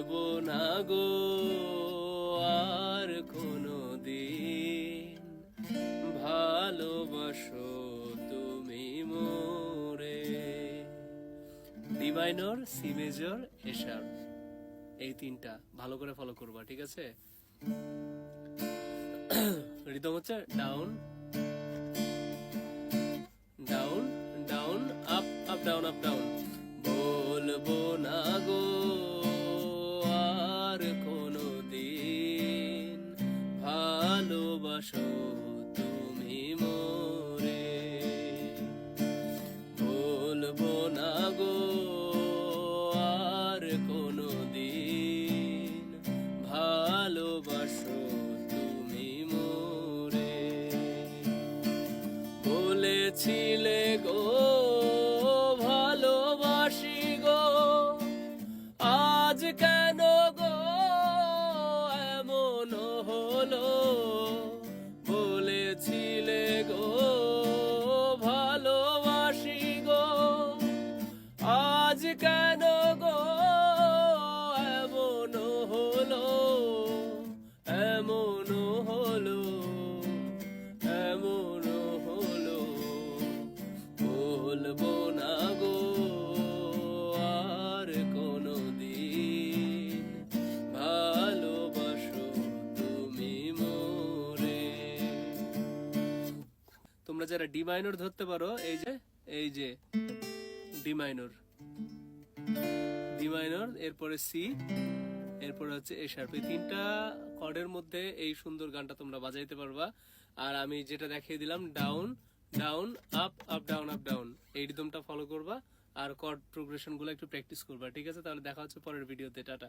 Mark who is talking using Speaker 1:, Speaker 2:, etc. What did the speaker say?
Speaker 1: বলবো না গো আর কোনো দিন, ভালোবাসো তুমি মোরে। ডি মাইনর, সি মেজর, এ শার্প, এই তিনটা ভালো করে ফলো করবা, ঠিক আছে? রিদম হচ্ছে down down down, up up down up down. বলবো না গো আর কোনো দিন, ভালোবাসো তুমি মোরে। বলবো না গো আর কোনো দিন, ভালোবাসো তুমি মোরে। বলেছিলে গো ভালোবাসি গো, আজ কেন গো এমন হলো? বলেছিলে গো ভালোবাসি গো, আজ কেন গো এমন হলো? এমন হলো, এমন হলো। বলবো না গো আর কোনো দিন, ভালোবাসো তুমি মোরে। তোমরা যারা ডি মাইনর ধরতে পারো, এই যে ডি মাইনর, ডি মাইনর, এরপরে সি, এরপরে হচ্ছে এ শার্প, এই তিনটা কর্ডের মধ্যে এই সুন্দর গানটা তোমরা বাজাইতে পারবা। আর আমি যেটা দেখিয়ে দিলাম, down down up up down up down, এই রিদমটা ফলো করবা আর কর্ড প্রোগ্রেশন গুলো একটু প্র্যাকটিস করবা, ঠিক আছে? তাহলে দেখা হচ্ছে পরের ভিডিওতে। টাটা।